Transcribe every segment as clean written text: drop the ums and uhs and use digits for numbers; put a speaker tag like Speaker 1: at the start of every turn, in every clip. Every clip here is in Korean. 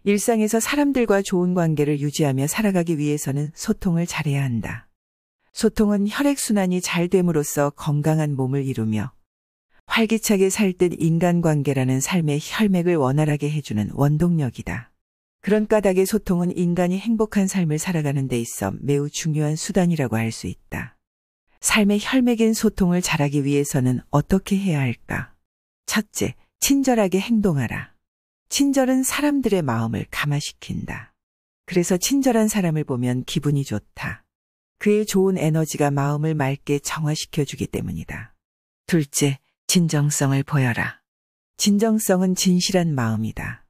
Speaker 1: 일상에서 사람들과 좋은 관계를 유지하며 살아가기 위해서는 소통을 잘해야 한다. 소통은 혈액순환이 잘 됨으로써 건강한 몸을 이루며 활기차게 살 듯 인간관계라는 삶의 혈맥을 원활하게 해주는 원동력이다. 그런 까닭에 소통은 인간이 행복한 삶을 살아가는 데 있어 매우 중요한 수단이라고 할 수 있다. 삶의 혈맥인 소통을 잘하기 위해서는 어떻게 해야 할까? 첫째, 친절하게 행동하라. 친절은 사람들의 마음을 감화시킨다. 그래서 친절한 사람을 보면 기분이 좋다. 그의 좋은 에너지가 마음을 맑게 정화시켜주기 때문이다. 둘째, 진정성을 보여라. 진정성은 진실한 마음이다.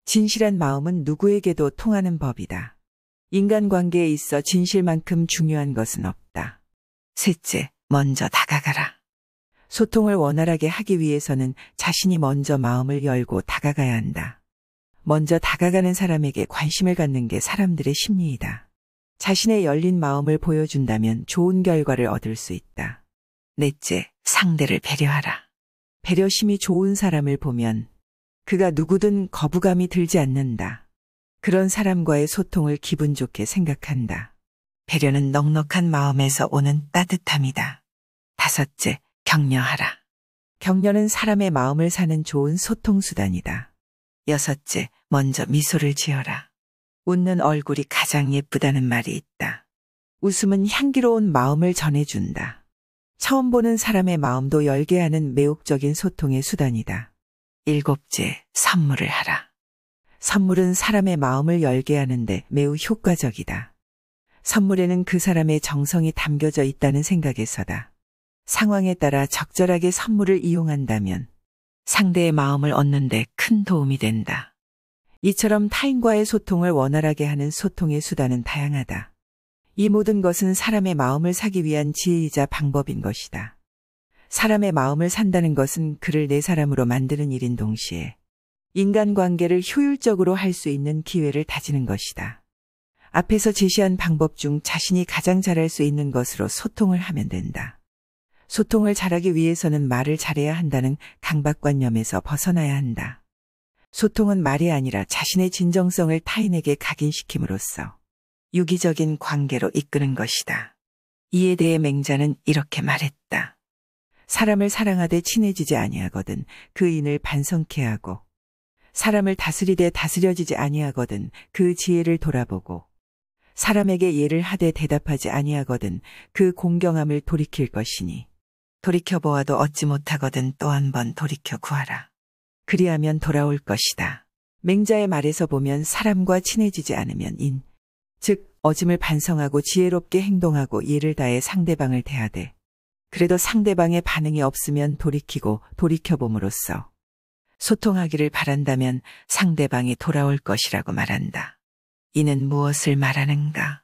Speaker 1: 진실한 마음은 누구에게도 통하는 법이다. 인간관계에 있어 진실만큼 중요한 것은 없다. 셋째, 먼저 다가가라. 소통을 원활하게 하기 위해서는 자신이 먼저 마음을 열고 다가가야 한다. 먼저 다가가는 사람에게 관심을 갖는 게 사람들의 심리이다. 자신의 열린 마음을 보여준다면 좋은 결과를 얻을 수 있다. 넷째, 상대를 배려하라. 배려심이 좋은 사람을 보면 그가 누구든 거부감이 들지 않는다. 그런 사람과의 소통을 기분 좋게 생각한다. 배려는 넉넉한 마음에서 오는 따뜻함이다. 다섯째, 격려하라. 격려는 사람의 마음을 사는 좋은 소통수단이다. 여섯째, 먼저 미소를 지어라. 웃는 얼굴이 가장 예쁘다는 말이 있다. 웃음은 향기로운 마음을 전해준다. 처음 보는 사람의 마음도 열게 하는 매혹적인 소통의 수단이다. 일곱째, 선물을 하라. 선물은 사람의 마음을 열게 하는데 매우 효과적이다. 선물에는 그 사람의 정성이 담겨져 있다는 생각에서다. 상황에 따라 적절하게 선물을 이용한다면 상대의 마음을 얻는 데 큰 도움이 된다. 이처럼 타인과의 소통을 원활하게 하는 소통의 수단은 다양하다. 이 모든 것은 사람의 마음을 사기 위한 지혜이자 방법인 것이다. 사람의 마음을 산다는 것은 그를 내 사람으로 만드는 일인 동시에 인간관계를 효율적으로 할 수 있는 기회를 다지는 것이다. 앞에서 제시한 방법 중 자신이 가장 잘할 수 있는 것으로 소통을 하면 된다. 소통을 잘하기 위해서는 말을 잘해야 한다는 강박관념에서 벗어나야 한다. 소통은 말이 아니라 자신의 진정성을 타인에게 각인시킴으로써 유기적인 관계로 이끄는 것이다. 이에 대해 맹자는 이렇게 말했다. 사람을 사랑하되 친해지지 아니하거든 그 인을 반성케 하고 사람을 다스리되 다스려지지 아니하거든 그 지혜를 돌아보고 사람에게 예를 하되 대답하지 아니하거든 그 공경함을 돌이킬 것이니 돌이켜보아도 얻지 못하거든 또 한 번 돌이켜 구하라. 그리하면 돌아올 것이다. 맹자의 말에서 보면 사람과 친해지지 않으면 즉 어짐을 반성하고 지혜롭게 행동하고 예를 다해 상대방을 대하되 그래도 상대방의 반응이 없으면 돌이키고 돌이켜봄으로써 소통하기를 바란다면 상대방이 돌아올 것이라고 말한다. 이는 무엇을 말하는가?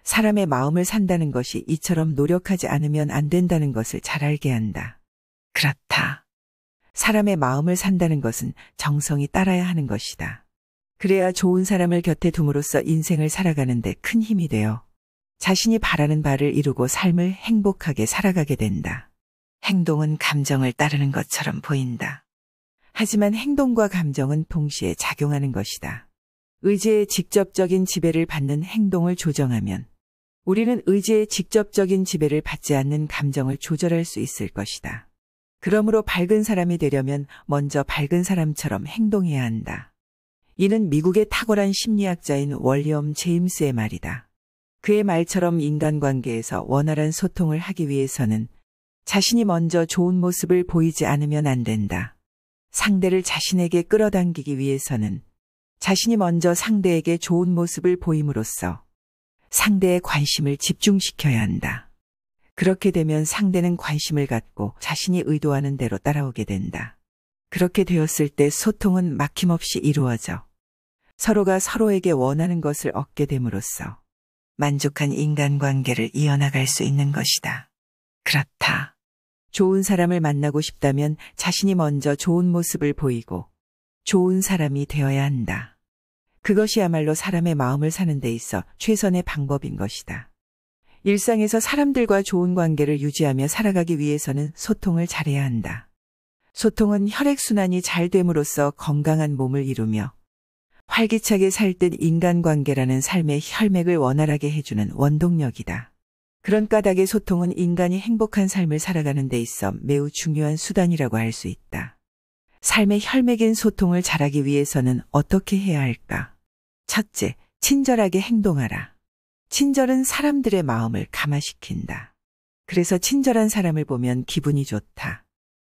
Speaker 1: 사람의 마음을 산다는 것이 이처럼 노력하지 않으면 안 된다는 것을 잘 알게 한다. 그렇다. 사람의 마음을 산다는 것은 정성이 따라야 하는 것이다. 그래야 좋은 사람을 곁에 둠으로써 인생을 살아가는 데 큰 힘이 되어 자신이 바라는 바를 이루고 삶을 행복하게 살아가게 된다. 행동은 감정을 따르는 것처럼 보인다. 하지만 행동과 감정은 동시에 작용하는 것이다. 의지의 직접적인 지배를 받는 행동을 조정하면 우리는 의지의 직접적인 지배를 받지 않는 감정을 조절할 수 있을 것이다. 그러므로 밝은 사람이 되려면 먼저 밝은 사람처럼 행동해야 한다. 이는 미국의 탁월한 심리학자인 월리엄 제임스의 말이다. 그의 말처럼 인간관계에서 원활한 소통을 하기 위해서는 자신이 먼저 좋은 모습을 보이지 않으면 안 된다. 상대를 자신에게 끌어당기기 위해서는 자신이 먼저 상대에게 좋은 모습을 보임으로써 상대의 관심을 집중시켜야 한다. 그렇게 되면 상대는 관심을 갖고 자신이 의도하는 대로 따라오게 된다. 그렇게 되었을 때 소통은 막힘없이 이루어져 서로가 서로에게 원하는 것을 얻게 됨으로써 만족한 인간관계를 이어나갈 수 있는 것이다. 그렇다. 좋은 사람을 만나고 싶다면 자신이 먼저 좋은 모습을 보이고 좋은 사람이 되어야 한다. 그것이야말로 사람의 마음을 사는 데 있어 최선의 방법인 것이다. 일상에서 사람들과 좋은 관계를 유지하며 살아가기 위해서는 소통을 잘해야 한다. 소통은 혈액순환이 잘 됨으로써 건강한 몸을 이루며 활기차게 살 듯 인간관계라는 삶의 혈맥을 원활하게 해주는 원동력이다. 그런 까닭에 소통은 인간이 행복한 삶을 살아가는 데 있어 매우 중요한 수단이라고 할 수 있다. 삶의 혈맥인 소통을 잘하기 위해서는 어떻게 해야 할까? 첫째, 친절하게 행동하라. 친절은 사람들의 마음을 감화시킨다. 그래서 친절한 사람을 보면 기분이 좋다.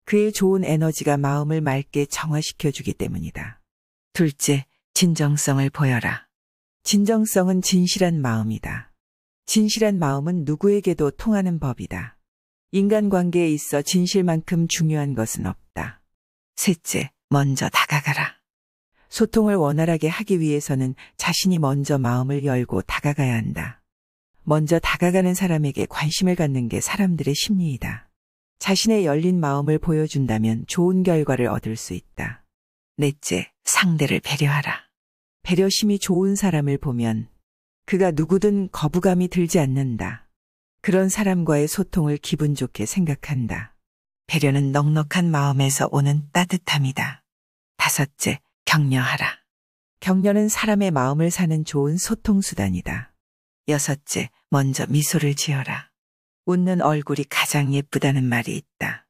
Speaker 1: 그의 좋은 에너지가 마음을 맑게 정화시켜주기 때문이다. 둘째, 진정성을 보여라. 진정성은 진실한 마음이다. 진실한 마음은 누구에게도 통하는 법이다. 인간관계에 있어 진실만큼 중요한 것은 없다. 셋째, 먼저 다가가라. 소통을 원활하게 하기 위해서는 자신이 먼저 마음을 열고 다가가야 한다. 먼저 다가가는 사람에게 관심을 갖는 게 사람들의 심리이다. 자신의 열린 마음을 보여준다면 좋은 결과를 얻을 수 있다. 넷째, 상대를 배려하라. 배려심이 좋은 사람을 보면 그가 누구든 거부감이 들지 않는다. 그런 사람과의 소통을 기분 좋게 생각한다. 배려는 넉넉한 마음에서 오는 따뜻함이다. 다섯째, 격려하라. 격려는 사람의 마음을 사는 좋은 소통수단이다. 여섯째, 먼저 미소를 지어라. 웃는 얼굴이 가장 예쁘다는 말이 있다.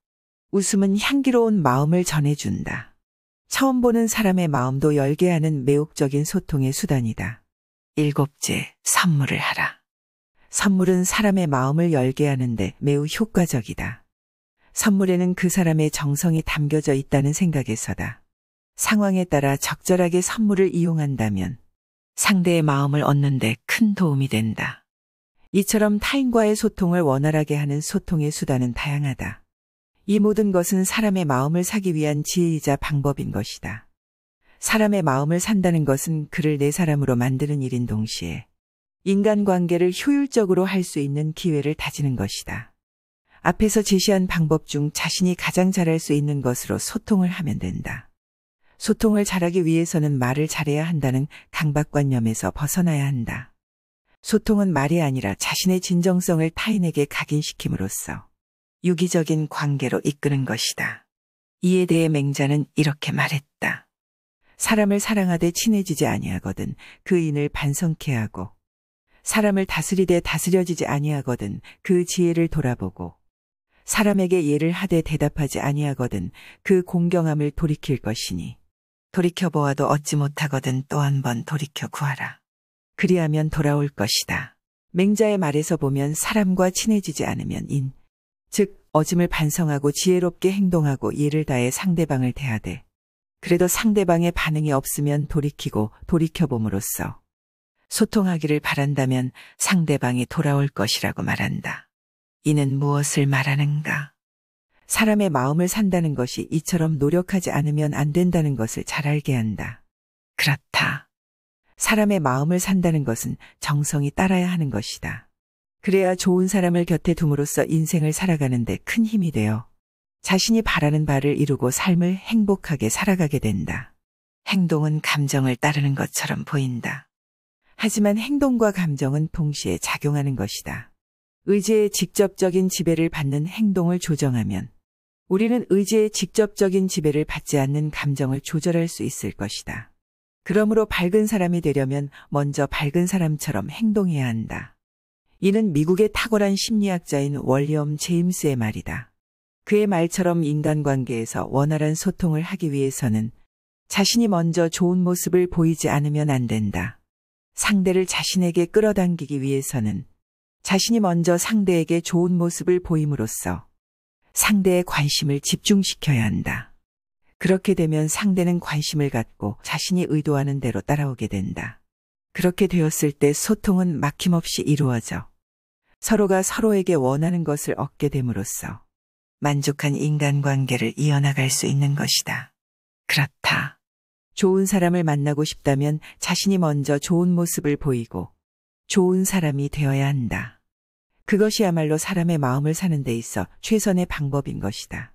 Speaker 1: 웃음은 향기로운 마음을 전해준다. 처음 보는 사람의 마음도 열게 하는 매혹적인 소통의 수단이다. 일곱째, 선물을 하라. 선물은 사람의 마음을 열게 하는데 매우 효과적이다. 선물에는 그 사람의 정성이 담겨져 있다는 생각에서다. 상황에 따라 적절하게 선물을 이용한다면 상대의 마음을 얻는 데 큰 도움이 된다. 이처럼 타인과의 소통을 원활하게 하는 소통의 수단은 다양하다. 이 모든 것은 사람의 마음을 사기 위한 지혜이자 방법인 것이다. 사람의 마음을 산다는 것은 그를 내 사람으로 만드는 일인 동시에 인간관계를 효율적으로 할 수 있는 기회를 다지는 것이다. 앞에서 제시한 방법 중 자신이 가장 잘할 수 있는 것으로 소통을 하면 된다. 소통을 잘하기 위해서는 말을 잘해야 한다는 강박관념에서 벗어나야 한다. 소통은 말이 아니라 자신의 진정성을 타인에게 각인시킴으로써 유기적인 관계로 이끄는 것이다. 이에 대해 맹자는 이렇게 말했다. 사람을 사랑하되 친해지지 아니하거든 그 인을 반성케 하고 사람을 다스리되 다스려지지 아니하거든 그 지혜를 돌아보고 사람에게 예를 하되 대답하지 아니하거든 그 공경함을 돌이킬 것이니 돌이켜보아도 얻지 못하거든 또 한 번 돌이켜 구하라. 그리하면 돌아올 것이다. 맹자의 말에서 보면 사람과 친해지지 않으면 즉 어짐을 반성하고 지혜롭게 행동하고 예를 다해 상대방을 대하되 그래도 상대방의 반응이 없으면 돌이키고 돌이켜봄으로써 소통하기를 바란다면 상대방이 돌아올 것이라고 말한다. 이는 무엇을 말하는가? 사람의 마음을 산다는 것이 이처럼 노력하지 않으면 안 된다는 것을 잘 알게 한다. 그렇다. 사람의 마음을 산다는 것은 정성이 따라야 하는 것이다. 그래야 좋은 사람을 곁에 둠으로써 인생을 살아가는 데 큰 힘이 되어 자신이 바라는 바를 이루고 삶을 행복하게 살아가게 된다. 행동은 감정을 따르는 것처럼 보인다. 하지만 행동과 감정은 동시에 작용하는 것이다. 의지의 직접적인 지배를 받는 행동을 조정하면 우리는 의지의 직접적인 지배를 받지 않는 감정을 조절할 수 있을 것이다. 그러므로 밝은 사람이 되려면 먼저 밝은 사람처럼 행동해야 한다. 이는 미국의 탁월한 심리학자인 월리엄 제임스의 말이다. 그의 말처럼 인간관계에서 원활한 소통을 하기 위해서는 자신이 먼저 좋은 모습을 보이지 않으면 안 된다. 상대를 자신에게 끌어당기기 위해서는 자신이 먼저 상대에게 좋은 모습을 보임으로써 상대의 관심을 집중시켜야 한다. 그렇게 되면 상대는 관심을 갖고 자신이 의도하는 대로 따라오게 된다. 그렇게 되었을 때 소통은 막힘없이 이루어져 서로가 서로에게 원하는 것을 얻게 됨으로써 만족한 인간관계를 이어나갈 수 있는 것이다. 그렇다. 좋은 사람을 만나고 싶다면 자신이 먼저 좋은 모습을 보이고 좋은 사람이 되어야 한다. 그것이야말로 사람의 마음을 사는 데 있어 최선의 방법인 것이다.